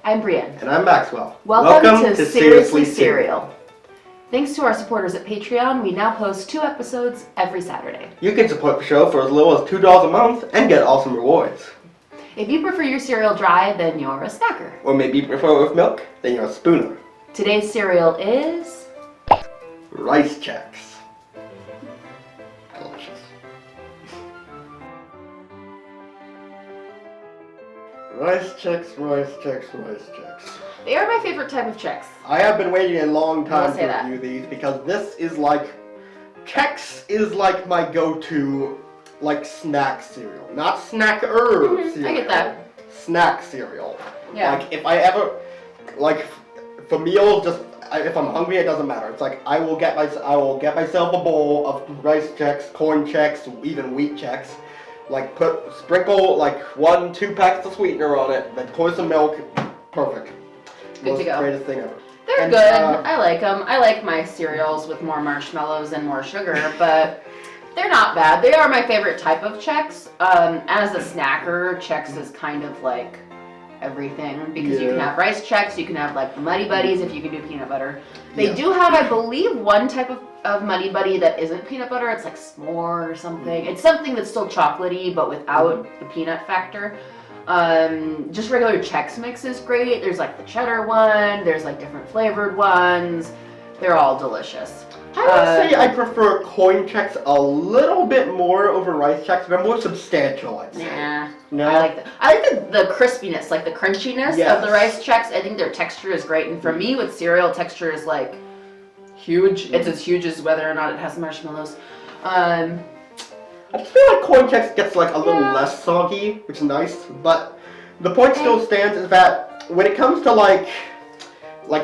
I'm Brienne. And I'm Maxwell. Welcome to Seriously Cereal. Thanks to our supporters at Patreon, we now post 2 episodes every Saturday. You can support the show for as little as $2 a month and get awesome rewards. If you prefer your cereal dry, then you're a snacker. Or maybe you prefer it with milk, then you're a spooner. Today's cereal is... Rice Chex. Delicious. Rice Chex, Rice Chex, Rice Chex. They are my favorite type of Chex. I have been waiting a long time to that. review these because this is like... Chex is like my go-to, like, snack cereal. Not snacker cereal. I get that. Snack cereal. Yeah. Like, if I ever... Like, for meals, just... if I'm hungry, it doesn't matter. It's like, I will get myself a bowl of Rice Chex, Corn Chex, even Wheat Chex. Like, sprinkle, like, 1-2 packets of sweetener on it, then pour some milk. Perfect. Good to go. Greatest thing ever. They're good. I like them. I like my cereals with more marshmallows and more sugar, but they're not bad. They are my favorite type of Chex. As a snacker, Chex is kind of like everything because you can have Rice Chex, you can have like the Muddy Buddies if you can do peanut butter. They do have, I believe, one type of Muddy Buddy that isn't peanut butter. It's like s'more or something. It's something that's still chocolatey but without the peanut factor. Just regular Chex Mix is great. There's like the cheddar one, there's like different flavored ones. They're all delicious. I would say I prefer Corn Chex a little bit more over Rice Chex. They're more substantial, I'd say. Nah. No? I like the crispiness, like the crunchiness of the Rice Chex. I think their texture is great, and for me with cereal, texture is like huge. It's as huge as whether or not it has marshmallows. I just feel like Corn Chex gets like a little less soggy, which is nice, but the point still stands is that when it comes to like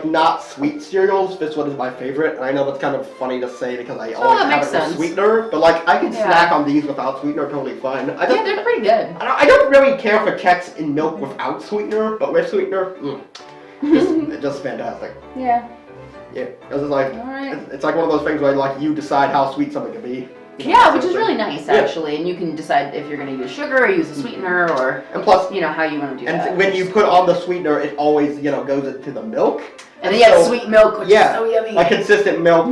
not sweet cereals, this one is my favorite, and I know that's kind of funny to say because I always have it with sweetener, but like I can snack on these without sweetener totally fine. They're pretty good. I don't really care for Chex in milk without sweetener, but with sweetener, it's just fantastic. Yeah. Yeah, it's like, it's like one of those things where like you decide how sweet something can be. Yeah, which is really nice actually, and you can decide if you're going to use sugar or use a sweetener or, and plus, how you want to do that. And when you put on the sweetener, it always, goes into the milk. And then you have sweet milk, which is so yummy. Like consistent milk,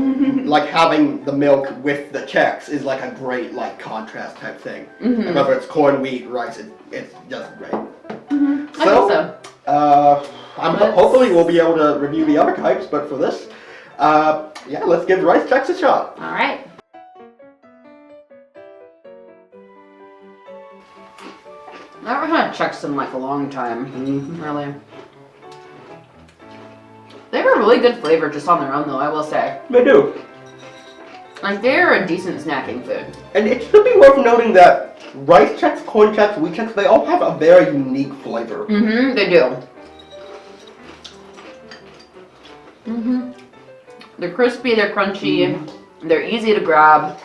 like having the milk with the Chex is like a great like contrast type thing. And whether it's corn, wheat, rice, it's just great. So, hopefully we'll be able to review the other types, but for this, let's give Rice Chex a shot. All right. I haven't had Chex in like a long time, really. They have a really good flavor just on their own though, I will say. They do. Like, they're a decent snacking food. And it should be worth noting that Rice Chex, Corn Chex, Wheat Chex, they all have a very unique flavor. They do. They're crispy, they're crunchy, they're easy to grab.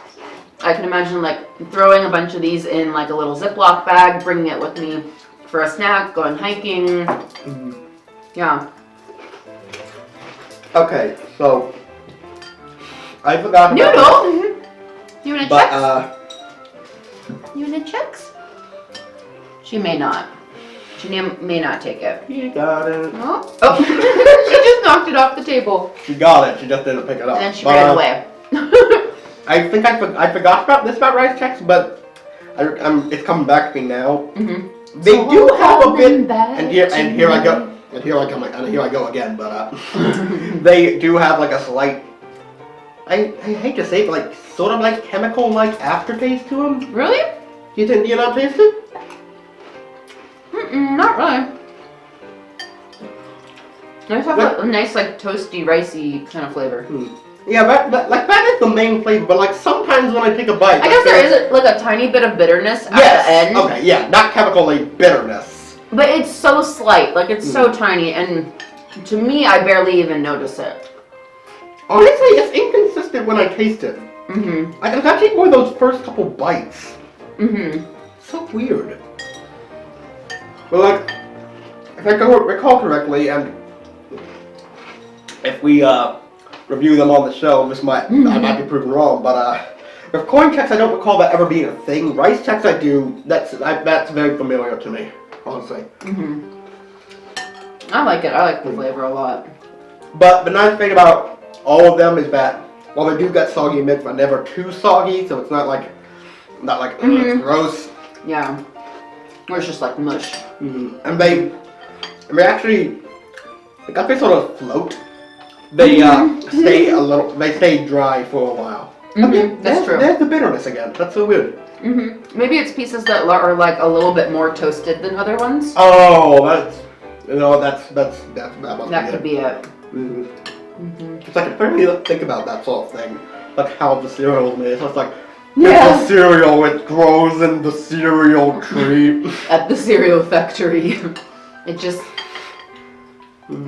I can imagine like throwing a bunch of these in like a little Ziploc bag, bringing it with me for a snack, going hiking. Yeah. Okay, so I forgot about Noodle! You want a Chex? You want a Chex? She may not. She may not take it. You got it. Oh. She just knocked it off the table. She got it, she just didn't pick it up. And then she ran away. I think I forgot about Rice Chex, but it's coming back to me now. They do have a bit, and here I go. And here I go again, but they do have like a slight, I hate to say it, but like sort of like chemical like aftertaste to them. Really? Do you not taste it? Not really. They have a nice like toasty, ricey kind of flavor. Yeah, that is the main flavor, but like sometimes when I take a bite, I guess there is like a tiny bit of bitterness at the end. Okay, yeah, not chemically bitterness. But it's so slight, like it's so tiny, and to me, I barely even notice it. Honestly, it's inconsistent when I taste it. I can actually more those first couple bites. So weird. But like, if I recall correctly, and if we review them on the show, I might be proven wrong, but with Corn Chex, I don't recall that ever being a thing. Rice Chex, I do. That's very familiar to me, honestly. I like it. I like the flavor a lot. But the nice thing about all of them is that while they do get soggy mix, but never too soggy, so it's not like it's gross. Yeah. Or it's just like mush. And they actually, because they sort of float, they stay dry for a while. That's true. There's the bitterness again. That's so weird. Maybe it's pieces that are like a little bit more toasted than other ones. Oh, that Could be it. It's like, apparently, think about that sort of thing, like how the cereal is made. So it's like, Yeah. it's a cereal, it grows in the cereal tree. At the cereal factory. It just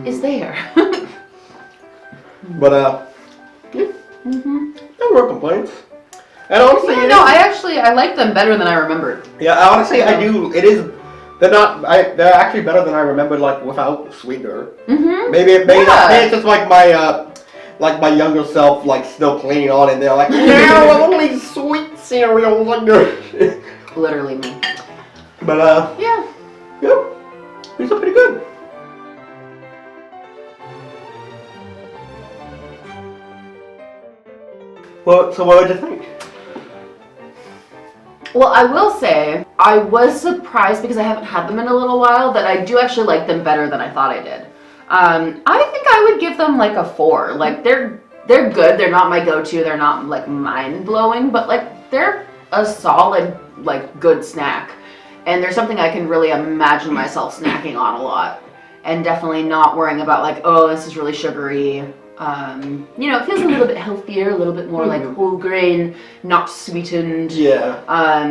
is there. But, yeah. No real complaints. And honestly, I like them better than I remembered. Yeah, honestly, I do. They're actually better than I remembered, like, without sweetener. Maybe it's just like my younger self, like, still clinging on, and they're like, no, only sweet cereal. Literally me. But, yeah, these are pretty good. Well, so what did you think? Well, I will say, I was surprised because I haven't had them in a little while that I do actually like them better than I thought I did. I think I would give them like a 4. Like they're good. They're not my go-to. They're not like mind-blowing, but like they're a solid, like good snack. And they're something I can really imagine myself snacking on a lot. And definitely not worrying about like, oh, this is really sugary. It feels a little bit healthier, a little bit more like whole grain, not sweetened. Yeah.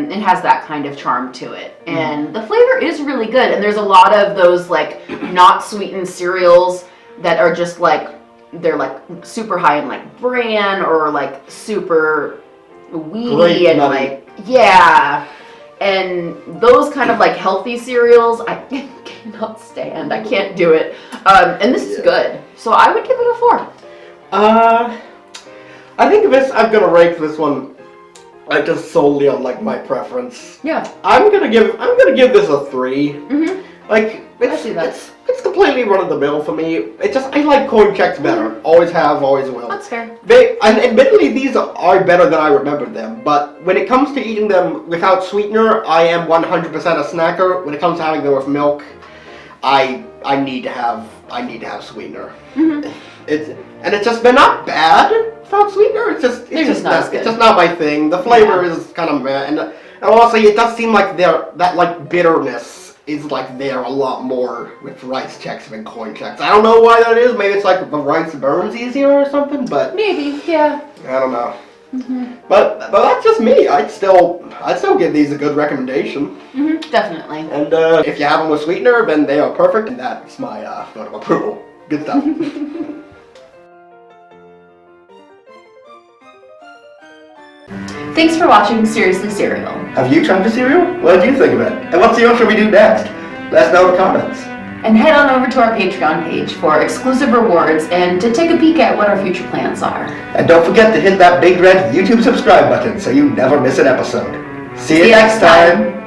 It has that kind of charm to it. And the flavor is really good. And there's a lot of those like not sweetened cereals that are just like, they're like super high in like bran or like super weedy and like, yeah. And those kind of like healthy cereals, I cannot stand. I can't do it. And this is good. So I would give it a 4. I think I'm gonna rank this one like just solely on like my preference. Yeah. I'm gonna give this a 3. Like I see that. It's completely run of the mill for me. I like corn Chex better. Always have, always will. That's fair. And admittedly these are better than I remembered them, but when it comes to eating them without sweetener, I am 100% a snacker. When it comes to having them with milk, I need to have sweetener. They're not bad without sweetener. It's just not my thing. The flavor is kind of meh, and honestly, it does seem like that like bitterness is like there a lot more with rice Chex than corn Chex. I don't know why that is. Maybe it's like the rice burns easier or something. But maybe, yeah. I don't know. But that's just me. I'd still give these a good recommendation. Definitely. And if you have them with sweetener, then they are perfect. And that's my vote of approval. Good stuff. Thanks for watching Seriously Cereal. Have you tried the cereal? What did you think of it? And what cereal should we do next? Let us know in the comments. And head on over to our Patreon page for exclusive rewards and to take a peek at what our future plans are. And don't forget to hit that big red YouTube subscribe button so you never miss an episode. See you next time.